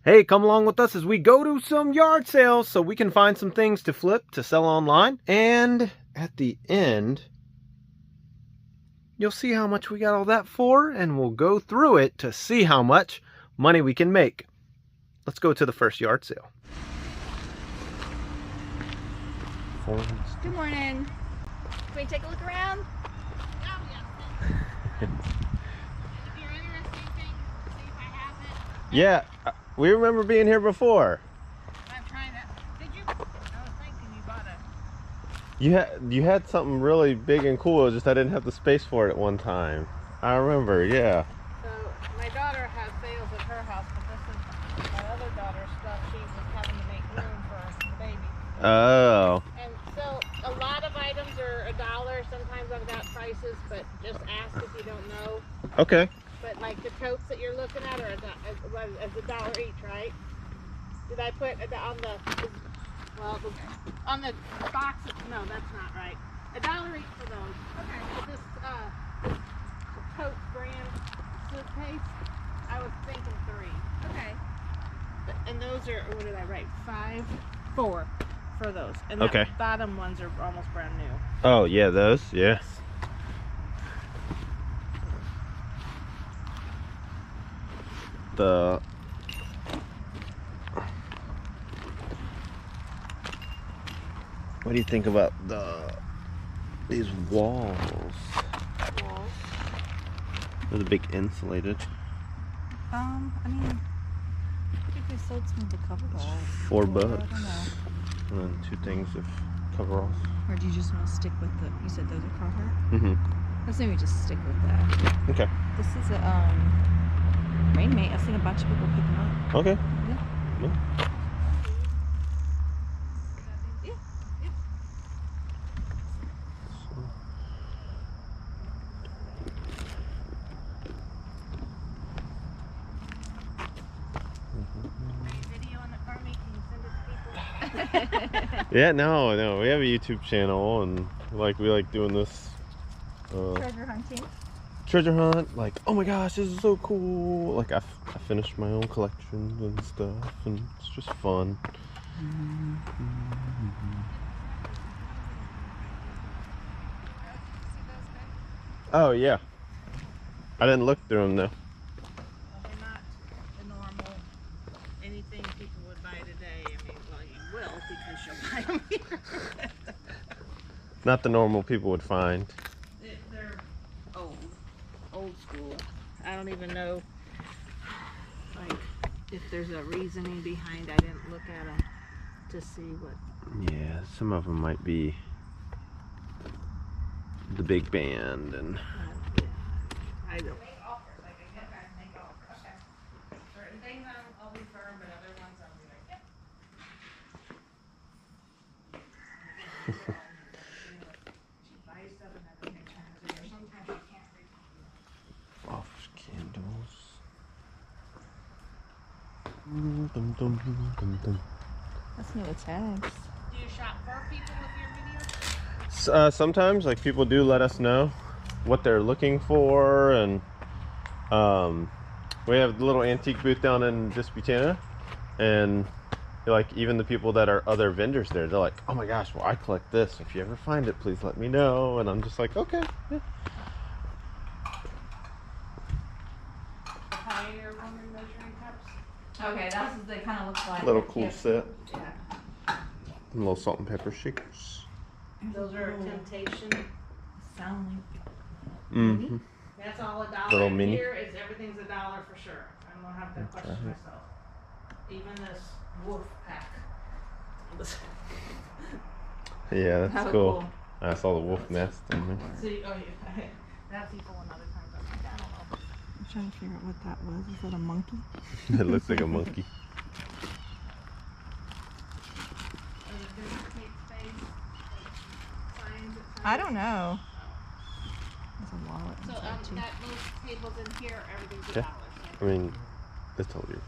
Hey, come along with us as we go to some yard sales so we can find some things to flip to sell online. And at the end, you'll see how much we got all that for, and we'll go through it to see how much money we can make. Let's go to the first yard sale. Good morning. Can we take a look around? Yeah, we remember being here before. I'm trying to. Did you? I was thinking you bought a. You had something really big and cool, just I didn't have the space for it at one time. I remember, yeah. So my daughter has sales at her house, but this is my other daughter's stuff. She was having to make room for the baby. Oh. And so a lot of items are $1. Sometimes I've got prices, but just ask if you don't know. Okay. But like the totes that you're looking at are $1 each, right? Did I put on the on the box? No, that's not right. $1 each for those. Okay. But this tote brand suitcase, I was thinking 3. Okay. And those are, what did I write? 4 for those. And the bottom ones are almost brand new. Oh yeah, those, yeah. What do you think about these walls? They're the big insulated. I mean, I think they sold some of the coveralls. $4. I don't know. And then 2 things of coveralls. Or do you just want to stick with the? You said those are Carhartt. Mm-hmm. Let's maybe just stick with that. Okay. This is a rain mate. I've seen a bunch of people picking up. Okay. Yeah. Yeah. Yeah, no, we have a YouTube channel, and we like doing this Treasure hunting. treasure hunt. Like, oh my gosh, this is so cool. Like, I finished my own collection and stuff, and it's just fun. Oh yeah, I didn't look through them though. Well, they're not the normal anything people would buy today. I mean, well, you will because you'll buy them here. Not the normal people would find. They're old school. I don't even know, like, if there's a reasoning behind. I didn't look at them to see what. Yeah, some of them might be the big band and. I don't. Make offers. Like I get back and make offers. Okay. Certain things I'll be firm, but other ones I'll be like, yep. She buys stuff and then it turns it, or sometimes you can't read. Offers candles. Dum, dum, dum, dum. Let's know the tags. Do you shop for people with your videos? Sometimes, like, people do let us know what they're looking for, and we have a little antique booth down in Disputana, and like even the people that are other vendors there, they're like, oh my gosh, well, I collect this, if you ever find it, please let me know. And I'm just like, okay, yeah. Pioneer woman measuring cups. Okay, that's what they kind of look like. Little cool set. Yeah. And little salt and pepper shakers. Those are a temptation. Sound like. Mm-hmm. That's all $1. Little mini. Here is everything's $1 for sure. I'm gonna have to question myself. Even this wolf pack. Yeah, that's How cool. cool. I saw the wolf nest in there. See, oh yeah, that's people another time. But I don't know. I'm trying to figure out what that was. Is that a monkey? It looks like a monkey. I don't know. There's a wallet So inside too. that those tables in here, everything's $1. Yeah. I mean, I told you.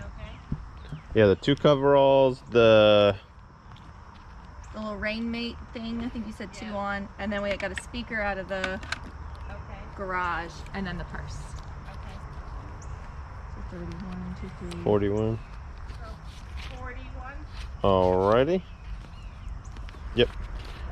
Okay. Yeah, the 2 coveralls, the The little rain mate thing. I think you said 2 on, and then we got a speaker out of the Okay. garage, and then the purse. Okay. So 31, 2, 3. 41. So 41. Alrighty. Yep.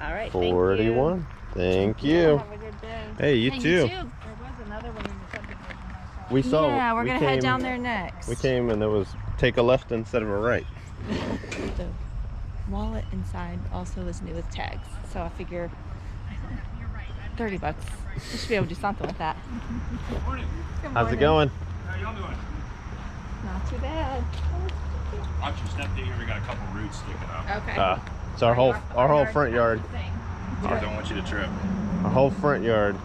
All right. 41. Thank Thank you. you. Have a good day. Hey, you too. There was another one in the subdivision I saw. We saw. Yeah, we're gonna head came- down there next. We came and there was take a left instead of a right. The wallet inside also is new with tags, so I figure $30. We should be able to do something with that. Good morning. Good How's it morning. going? How y'all doing? Not too bad. Watch your step here. We got a couple roots sticking up. Okay. It's our whole front yard. I don't want you to trip. Our whole front yard.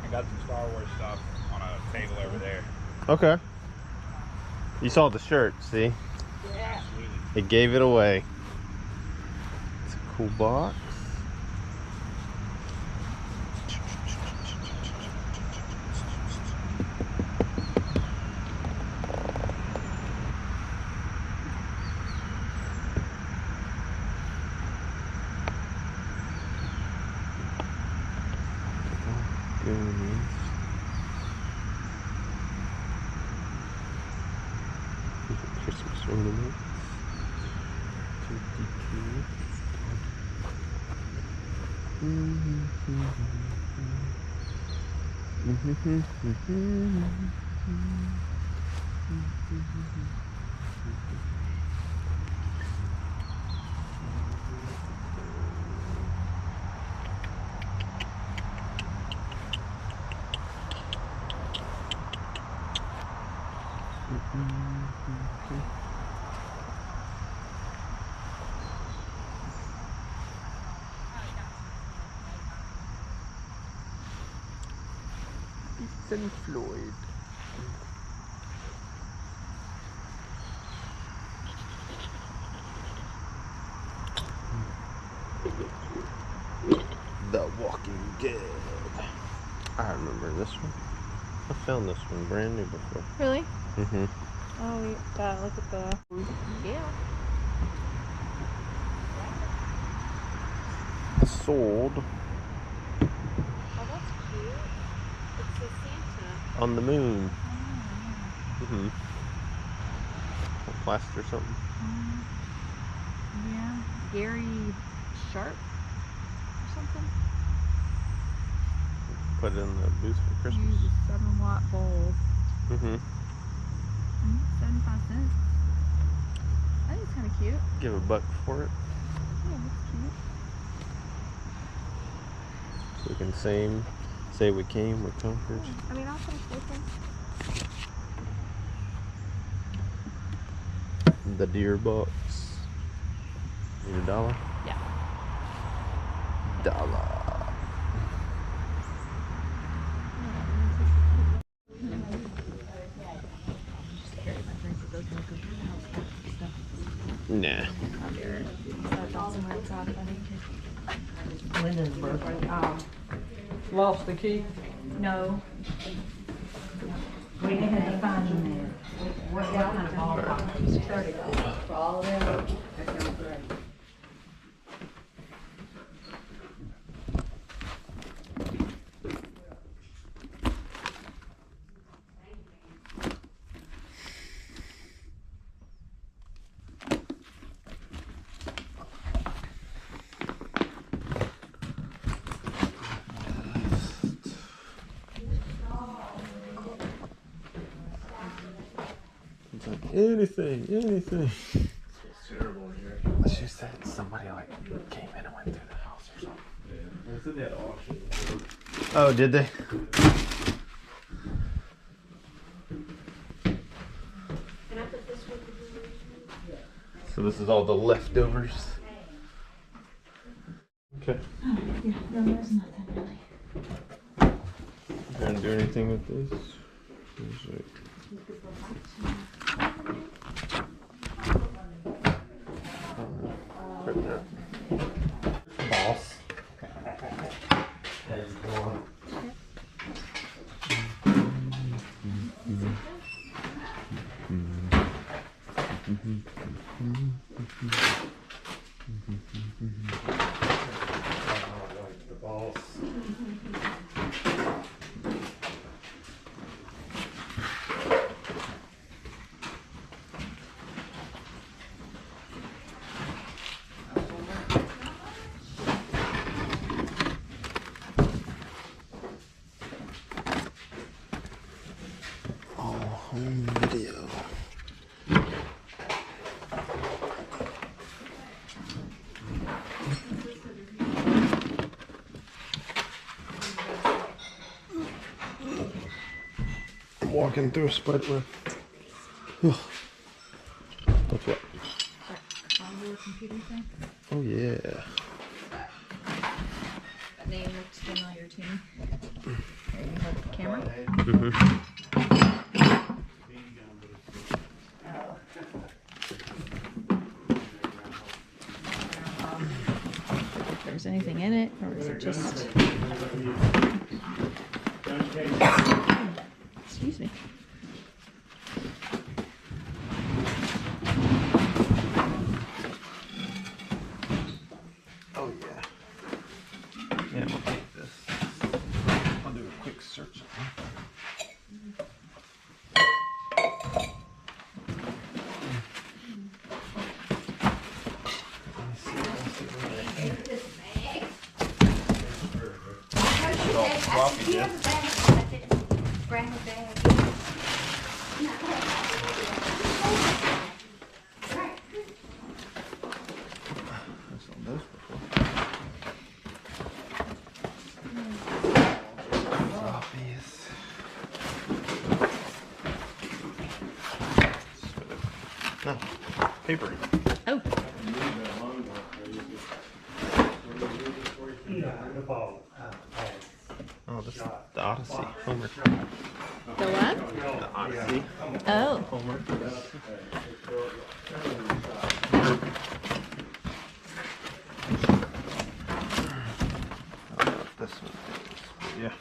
I got some Star Wars stuff on a table over there. Okay. You saw the shirt, see? Yeah. Absolutely. It gave it away. It's a cool box. Christmas ornaments. 52. Ethan Floyd. The Walking Dead. I remember this one. I found this one brand new before. Really? Mm-hmm. Oh, we gotta look at the. Yeah. Sold Oh, that's cute. It's a Santa. on the moon. Mm-hmm. Plaster something. Yeah. Gary Sharp or something. Put it in the booth for Christmas. Use a 7-watt bulb. Mm-hmm. 75 cents. I think it's kind of cute. Give a buck for it. Yeah, that's cute. So we can say we came, we conquered. I mean, I'll finish looking. The deer box. Need $1? Yeah. $1. Nah. Lost the key? No. We had to find them there. What kind of ballpark? 30 for all of them? That sounds great. It's like anything. It's terrible in here. She said somebody like came in and went through the house or something. Yeah. It's in that auction. Oh, did they? So this is all the leftovers. Okay. Yeah, no, there's nothing really. You gonna do anything with this? There's like- Boss. Home video. I'm walking through a spider web. What's what? Computer thing? Oh yeah. That name looked familiar to me. There, you hold the camera. If there's anything in it, or is it just... Excuse me. Oh yeah. Yeah, we'll take this. I'll do a quick search. No, paper. Oh. Oh, this is the Odyssey. Homer. The what? The Odyssey. Oh. Homer. This one. Yeah.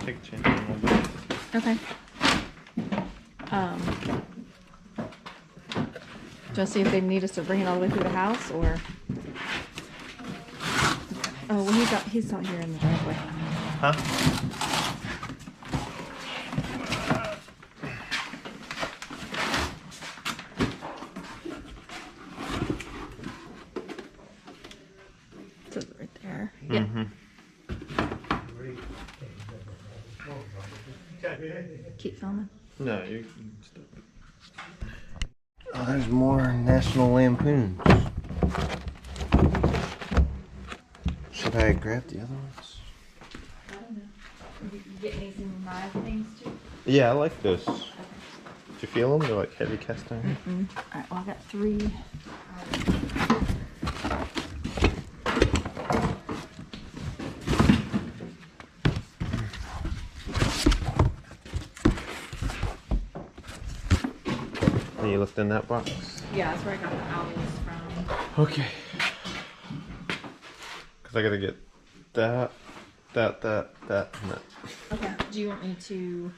Take a chance on a little bit. Okay. Just see if they need us to bring it all the way through the house, or... Oh, well, he's not here in the driveway. Huh? It says it right there. Yeah. Keep filming. No, you can stop it. Oh, there's more National Lampoons. Should I grab the other ones? I don't know. You get any live things too? Yeah, I like those. Did you feel them? They're like heavy cast iron. Alright, well, I got 3. And you looked in that box? Yeah, that's where I got the owls from. Okay. Because I gotta get that, and that. Okay. Do you want me to, You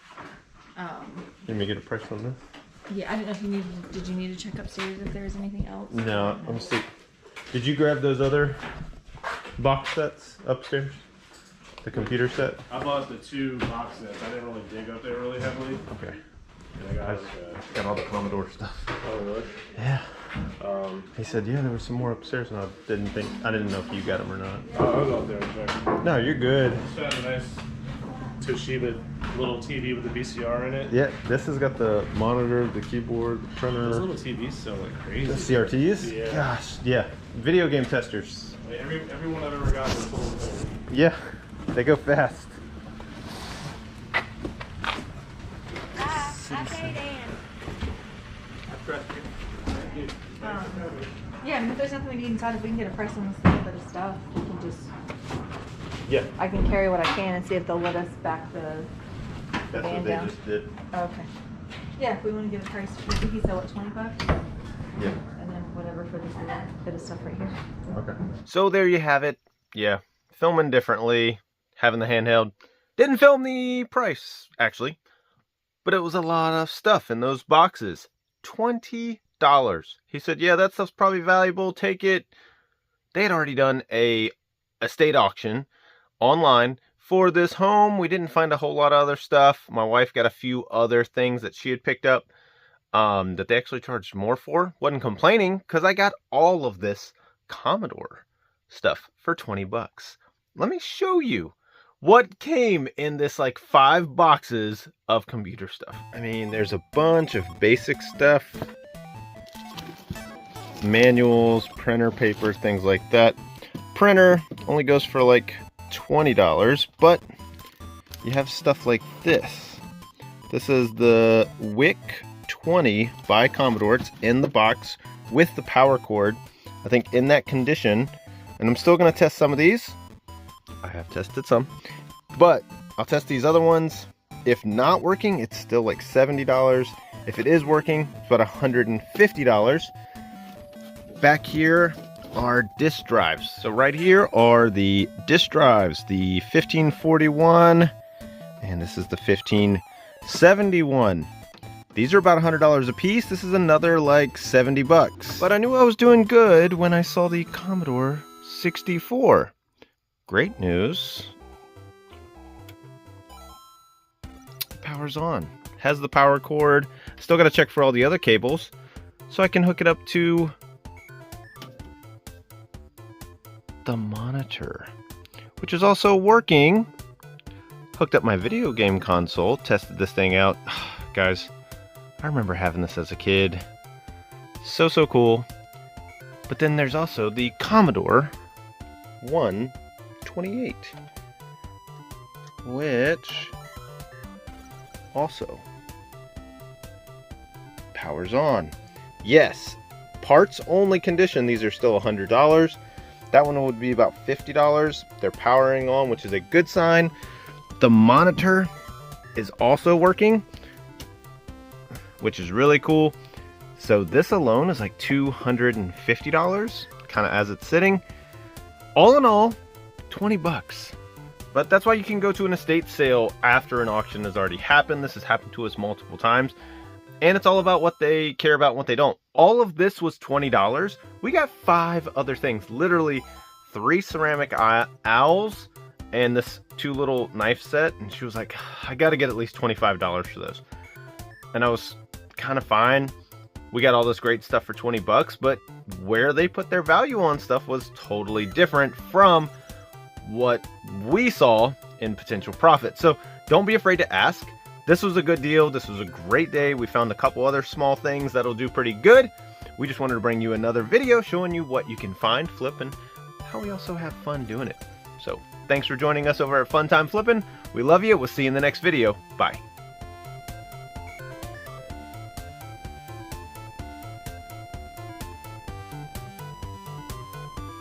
want me to get a price on this? yeah, I don't know if you needed, did you need to check upstairs if there's anything else? No, let me see. Did you grab those other box sets upstairs? The computer set? I bought the 2 box sets. I didn't really dig up there really heavily. Okay. And I got like Got all the Commodore stuff. oh really? Yeah. He said, yeah, there was some more upstairs, and I didn't know if you got them or not. I was out there and checked. No, you're good. Just had a nice Toshiba little TV with the VCR in it. Yeah, this has got the monitor, the keyboard, the printer. Those little TVs sound like crazy. The CRTs? Yeah. Gosh, yeah. Video game testers. Like everyone I've ever got is little thing. Yeah, they go fast. Yeah, and if there's nothing we need inside, if we can get a price on this little bit of stuff, we can just... Yeah. I can carry what I can and see if they'll let us back the That's van what they down. just did. Okay. Yeah, if we want to give a price, did he sell it $20? Yeah. And then whatever for this little bit of stuff right here. Okay. So there you have it. Yeah. Filming differently. Having the handheld. Didn't film the price, actually. But it was a lot of stuff in those boxes. $20. He said, yeah, that stuff's probably valuable. Take it. They had already done a estate auction online For this home, we didn't find a whole lot of other stuff. My wife got a few other things that she had picked up that they actually charged more for. Wasn't complaining because I got all of this Commodore stuff for 20 bucks. Let me show you what came in this like 5 boxes of computer stuff. I mean, there's a bunch of basic stuff. Manuals, printer papers, things like that. Printer only goes for like $20, but you have stuff like this. This is the WIC 20 by Commodore. It's in the box with the power cord. I think in that condition, and I'm still going to test some of these. I have tested some, but I'll test these other ones. If not working, it's still like $70. If it is working, it's about $150. Back here are disk drives. So right here are the disk drives, the 1541, and this is the 1571. These are about $100 a piece. This is another like 70 bucks. But I knew I was doing good when I saw the Commodore 64. Great news. Power's on. Has the power cord. Still got to check for all the other cables so I can hook it up to the monitor, which is also working. Hooked up my video game console, tested this thing out. Guys, I remember having this as a kid. So cool. But then there's also the Commodore 128, which also powers on. Yes, parts only condition. These are still $100. That one would be about $50. They're powering on, which is a good sign. The monitor is also working, which is really cool. So this alone is like $250, kind of as it's sitting. All in all, 20 bucks. But that's why you can go to an estate sale after an auction has already happened. This has happened to us multiple times. And it's all about what they care about and what they don't. All of this was $20. We got 5 other things. Literally 3 ceramic owls and this 2 little knife set. And she was like, I got to get at least $25 for those. And I was kind of fine. We got all this great stuff for 20 bucks, but where they put their value on stuff was totally different from what we saw in potential profit. So don't be afraid to ask. This was a good deal. This was a great day. We found a couple other small things that'll do pretty good. We just wanted to bring you another video showing you what you can find, flip, and how we also have fun doing it. So thanks for joining us over at Fun Time Flipping. We love you. We'll see you in the next video. Bye.